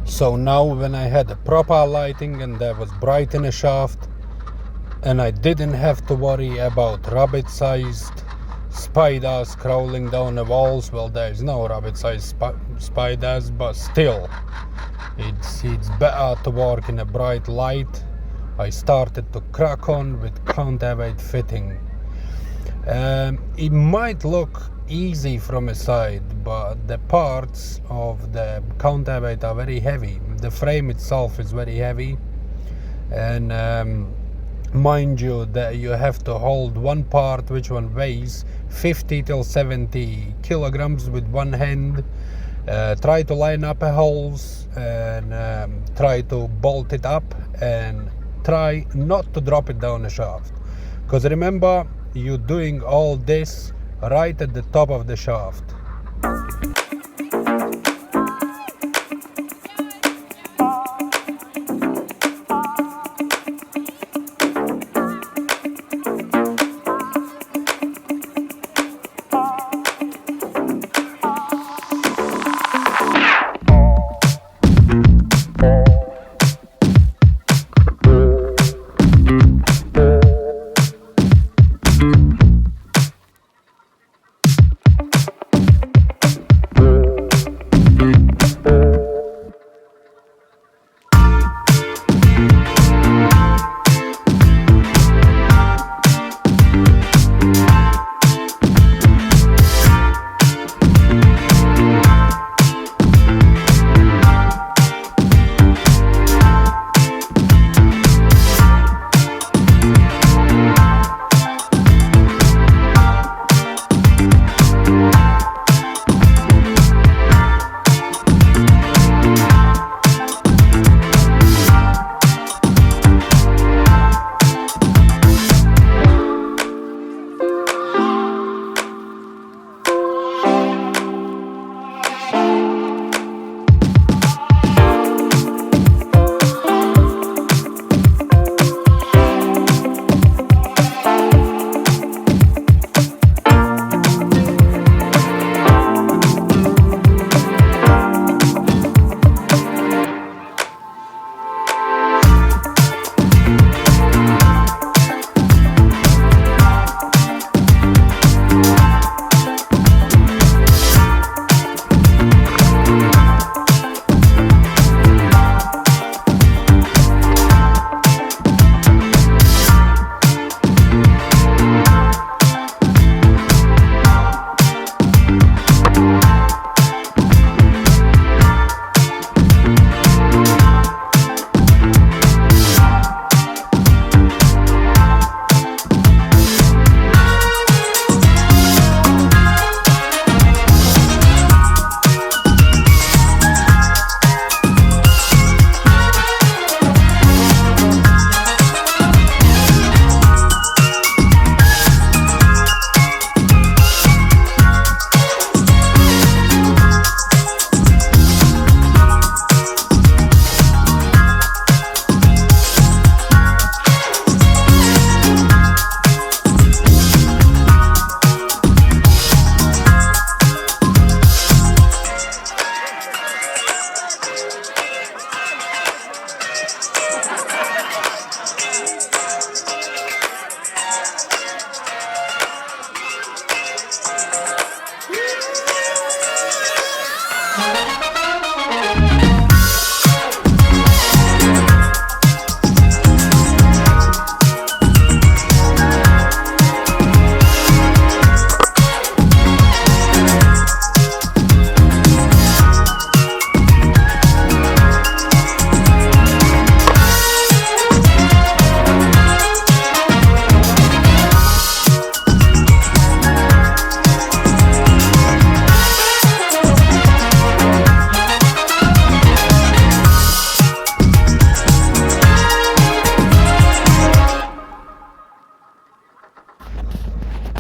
So now when I had a proper lighting and there was bright in the shaft, and I didn't have to worry about rabbit-sized spiders crawling down the walls. Well, there's no rabbit-sized spiders, but still, it's better to work in a bright light. I started to crack on with counterweight fitting. It might look easy from a side, but the parts of the counterweight are very heavy. The frame itself is very heavy, and mind you that you have to hold one part which one weighs 50 till 70 kilograms with one hand, try to line up a holes and try to bolt it up and try not to drop it down the shaft, because remember, you're doing all this right at the top of the shaft.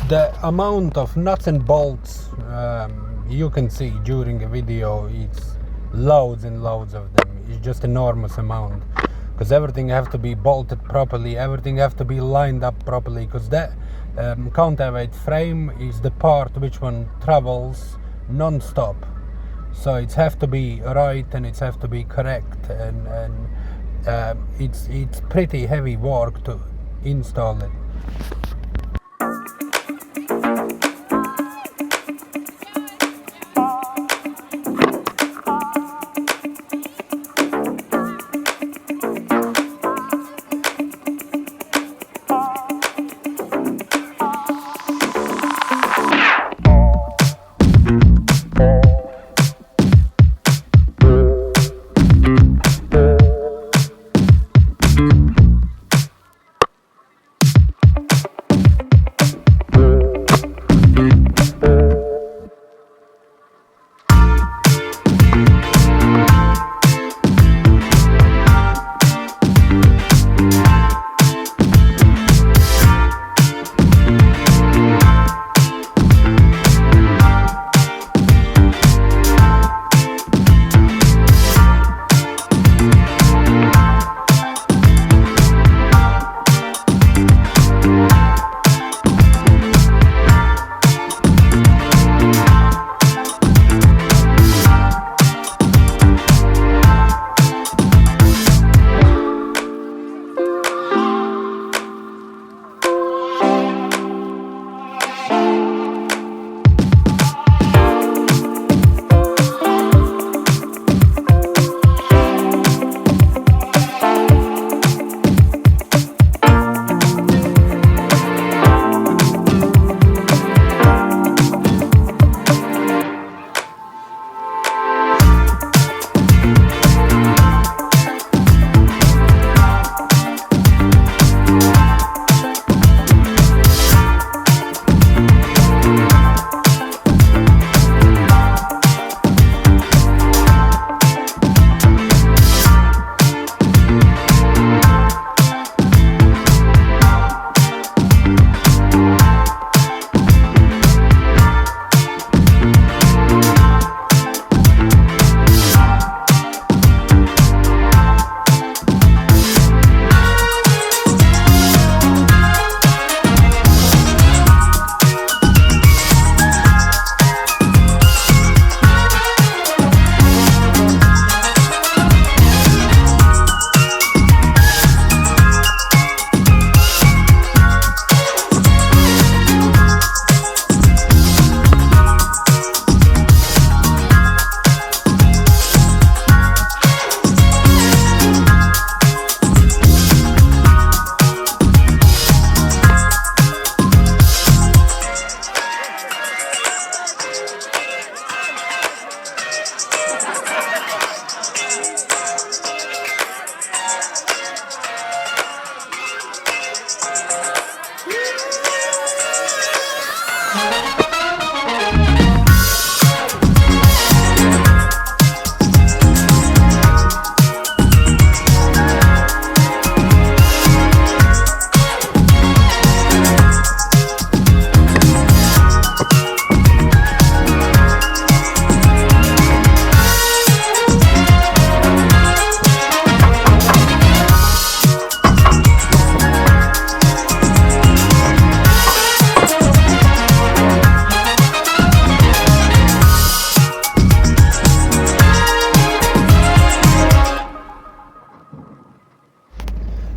The amount of nuts and bolts you can see during a video, it's loads and loads of them. It's just enormous amount, because everything have to be bolted properly, everything have to be lined up properly, because that counterweight frame is the part which one travels non-stop. So it have to be right and it have to be correct, and it's pretty heavy work to install it.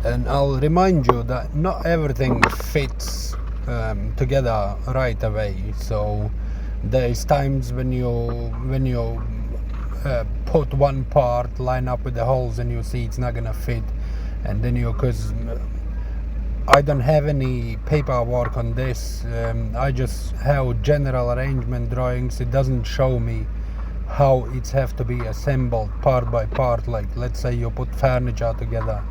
And I'll remind you that not everything fits together right away. So there's times when you put one part, line up with the holes, and you see it's not gonna fit, and then because I don't have any paperwork on this, I just have general arrangement drawings. It doesn't show me how it's have to be assembled part by part, like let's say you put furniture together.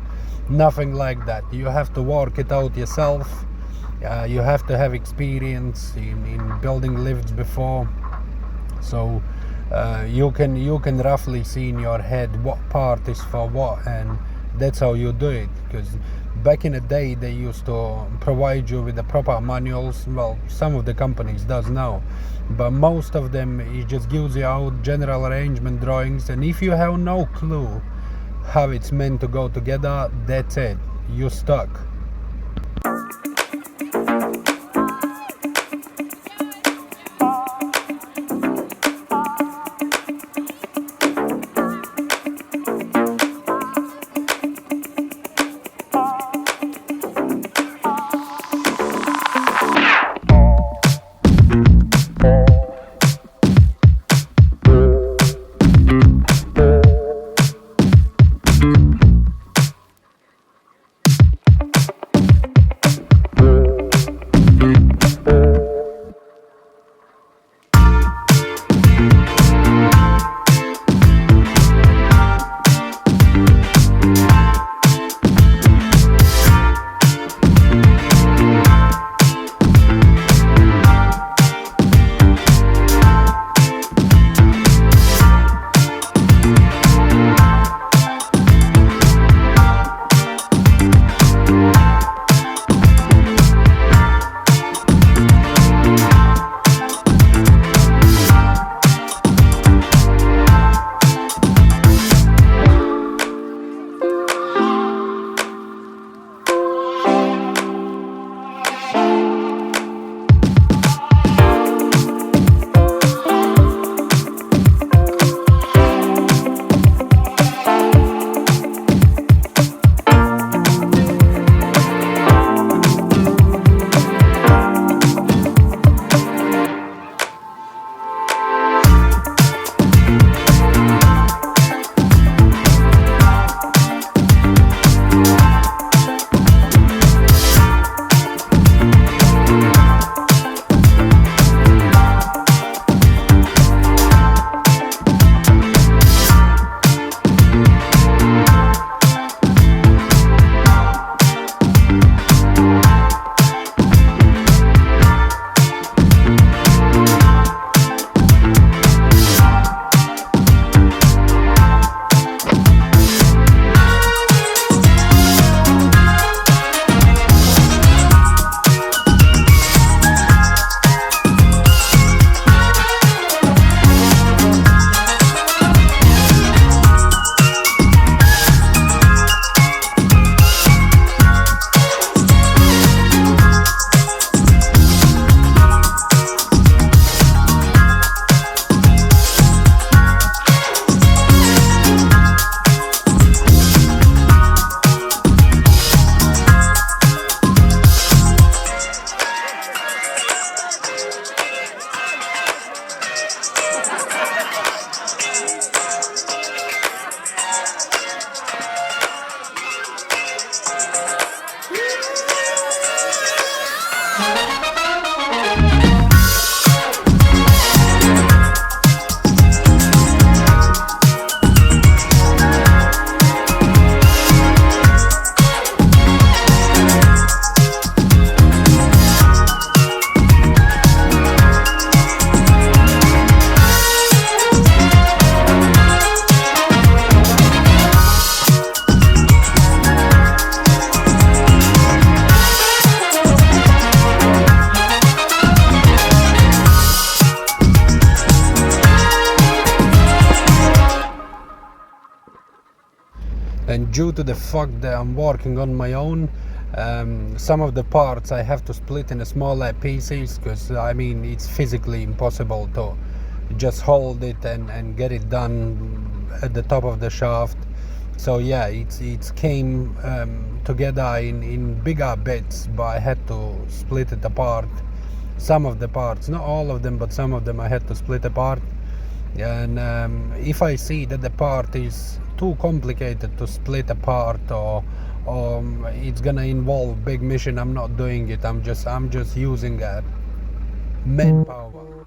Nothing like that. You have to work it out yourself. You have to have experience in building lifts before, so you can roughly see in your head what part is for what, and that's how you do it. Because back in the day they used to provide you with the proper manuals. Well, some of the companies does now, but most of them, it just gives you out general arrangement drawings, and if you have no clue how it's meant to go together, that's it, you're stuck. and due to the fact that I'm working on my own, some of the parts I have to split in smaller pieces, because I mean it's physically impossible to just hold it and get it done at the top of the shaft. So yeah, it came together in bigger bits, but I had to split it apart. Some of the parts, not all of them, but some of them I had to split apart. And if I see that the part is too complicated to split apart, or it's gonna involve big mission, I'm not doing it. I'm just using manpower.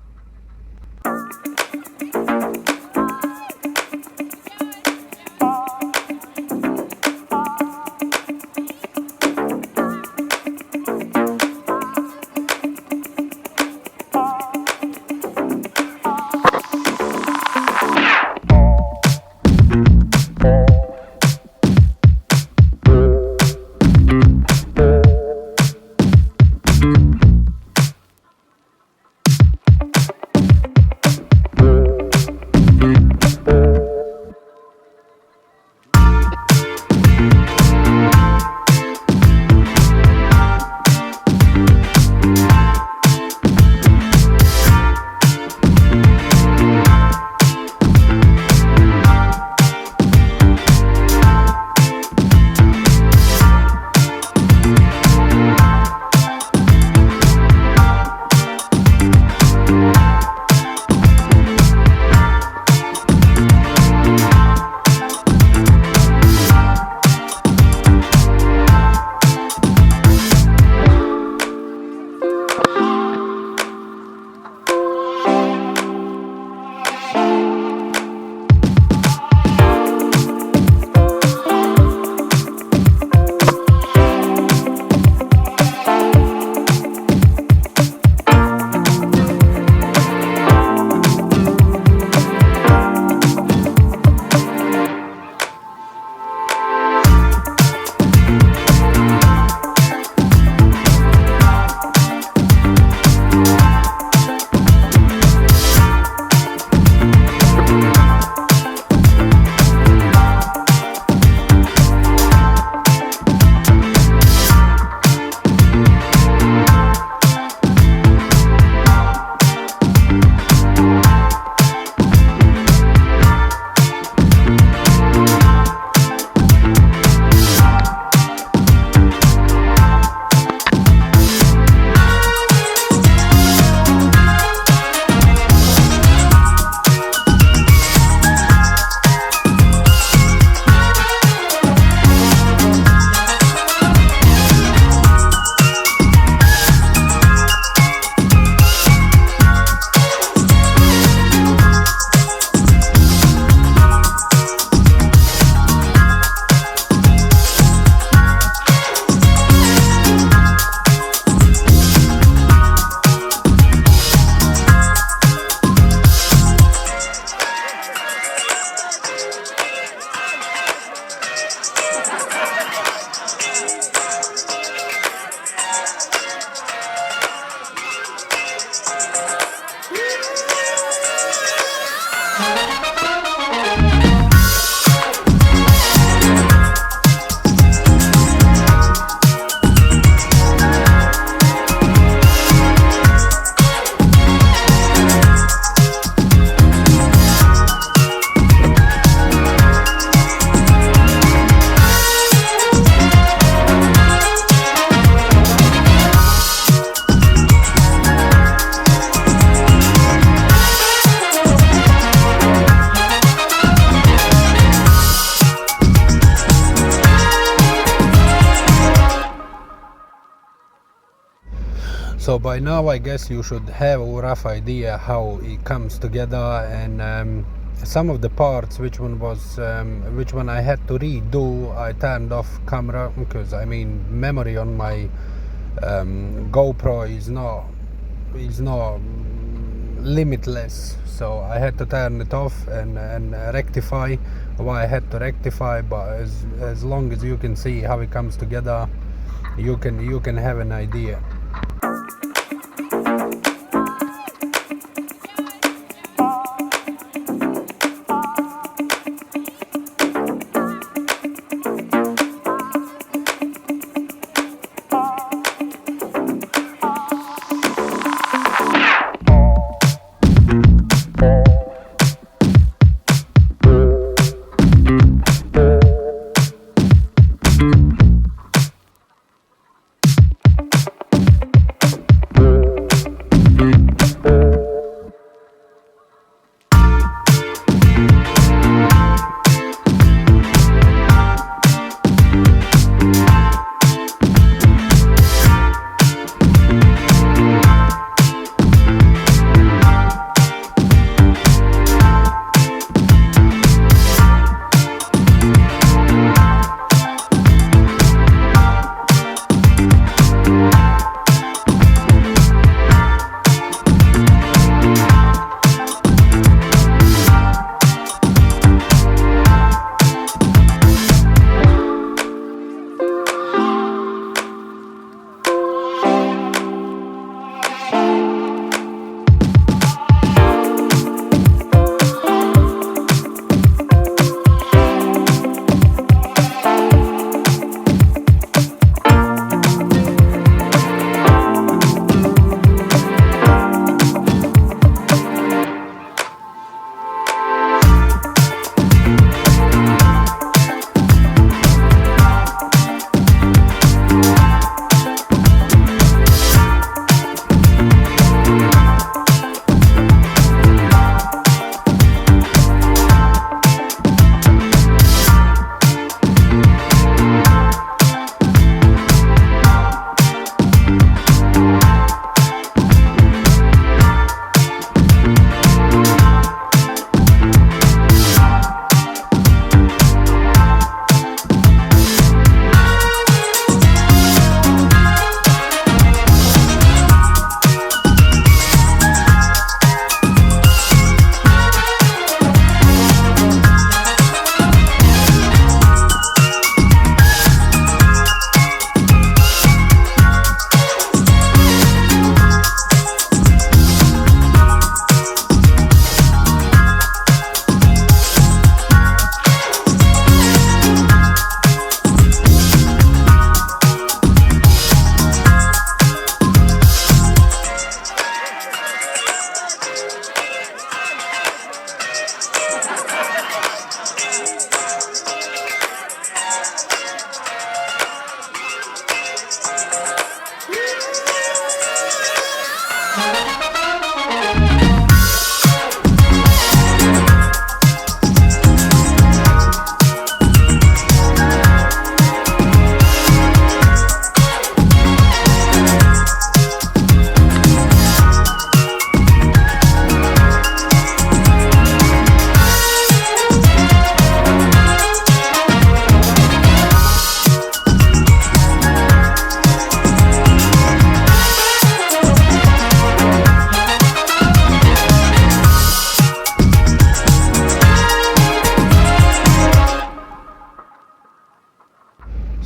So by now I guess you should have a rough idea how it comes together, and some of the parts which one I had to redo, I turned off camera, because I mean memory on my GoPro is not limitless, so I had to turn it off and rectify what I had to rectify. But as long as you can see how it comes together, you can have an idea.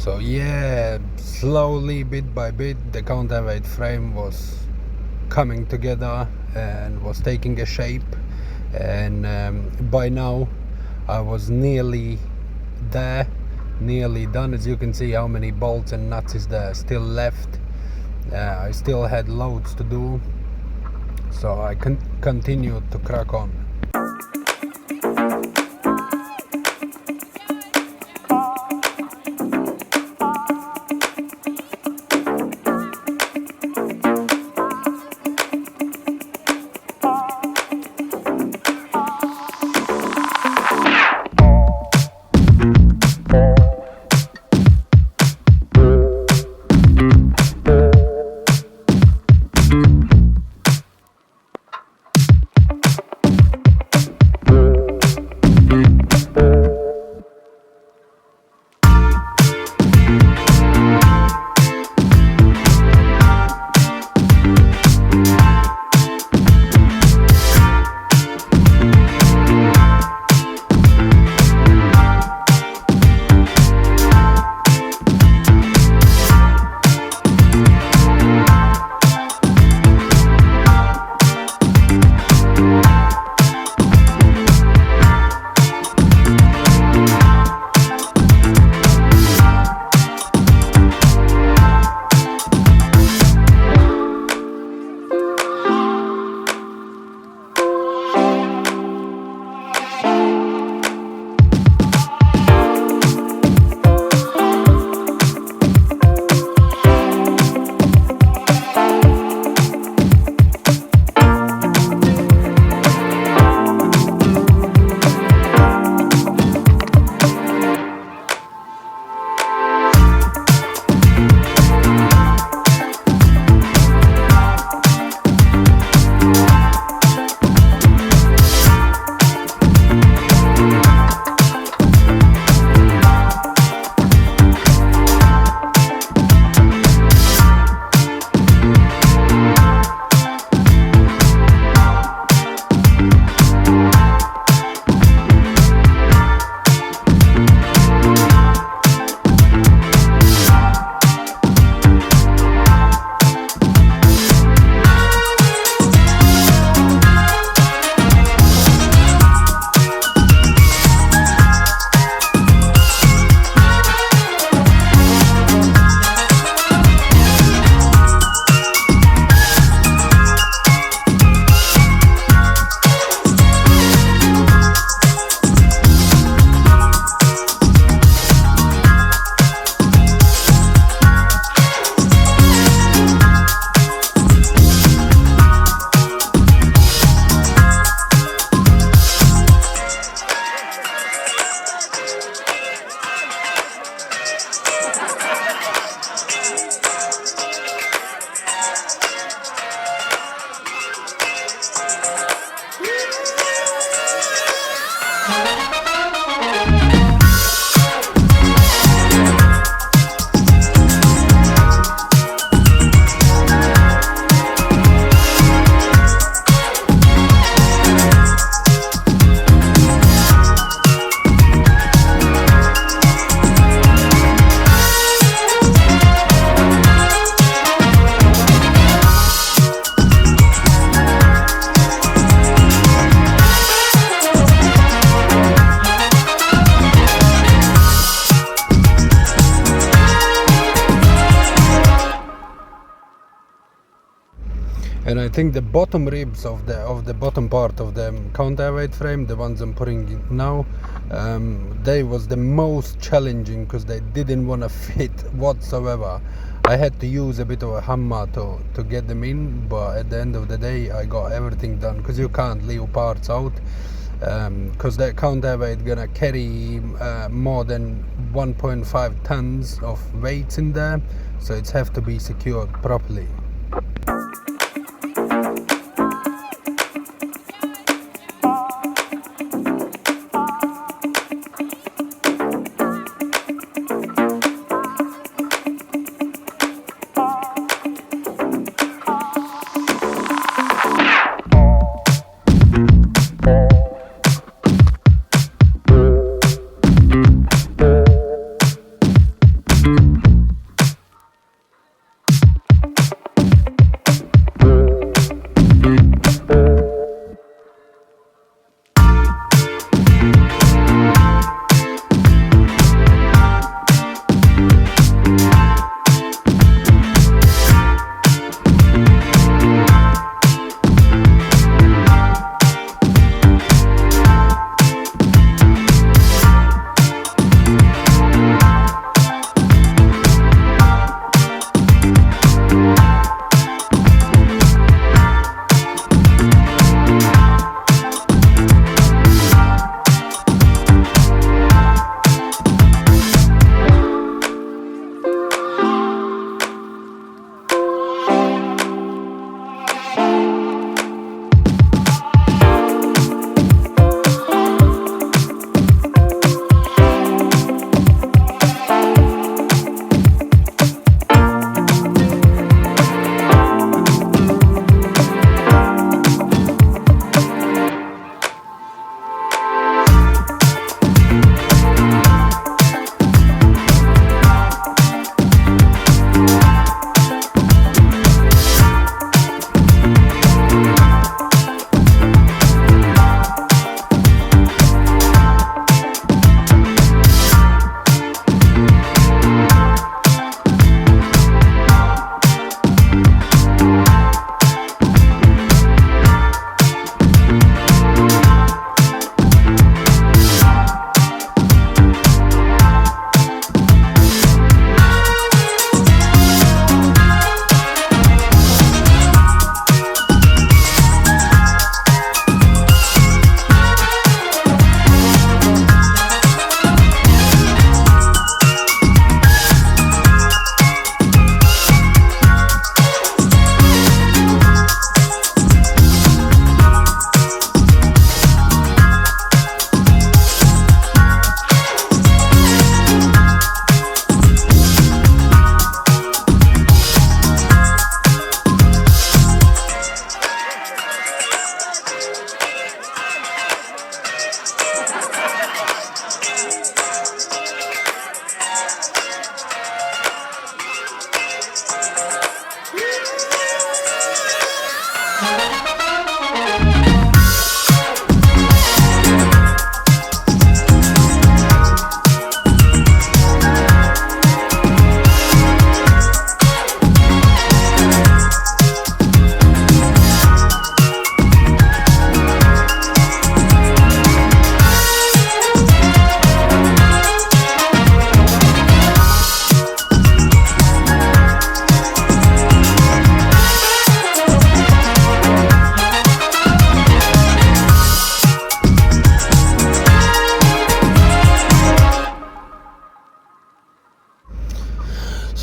So yeah, slowly, bit by bit, the counterweight frame was coming together and was taking a shape, and by now I was nearly there, nearly done. As you can see how many bolts and nuts is there still left. I still had loads to do, so I continued to crack on. And I think the bottom ribs of the bottom part of the counterweight frame, the ones I'm putting in now, they was the most challenging because they didn't want to fit whatsoever. I had to use a bit of a hammer to get them in, but at the end of the day I got everything done, because you can't leave parts out, because the counterweight gonna carry more than 1.5 tons of weights in there, so it's have to be secured properly.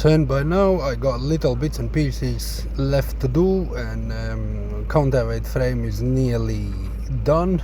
concerned by now. I got little bits and pieces left to do, and counterweight frame is nearly done.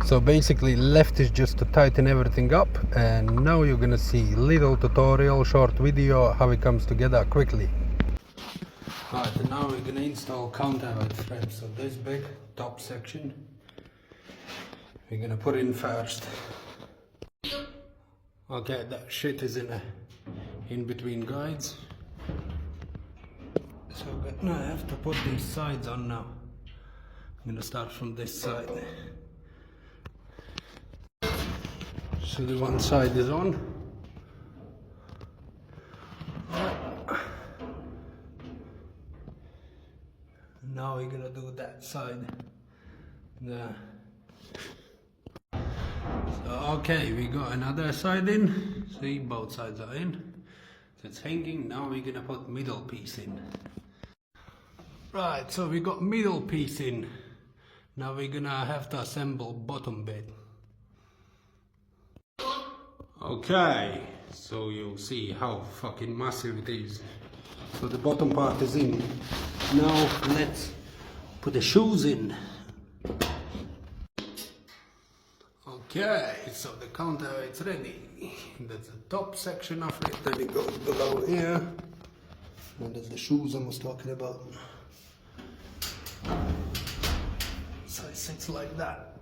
So basically left is just to tighten everything up, and now you're gonna see little tutorial, short video how it comes together quickly. Right, and now we're gonna install counterweight frame. So this big top section we're gonna put in first. Okay, that shit is in between guides. So now I have to put these sides on now. I'm gonna start from this side. So the one side is on. Now we're gonna do that side. There. So okay, we got another side in. See, both sides are in. So it's hanging. Now we're gonna put middle piece in. Right, so we got middle piece in. Now we're gonna have to assemble bottom bit. Okay, so you'll see how fucking massive it is. So the bottom part is in. Now let's put the shoes in. Okay, so the counterweight's ready. That's the top section of it. Then it goes below here. And that's the shoes I was talking about. So it sits like that.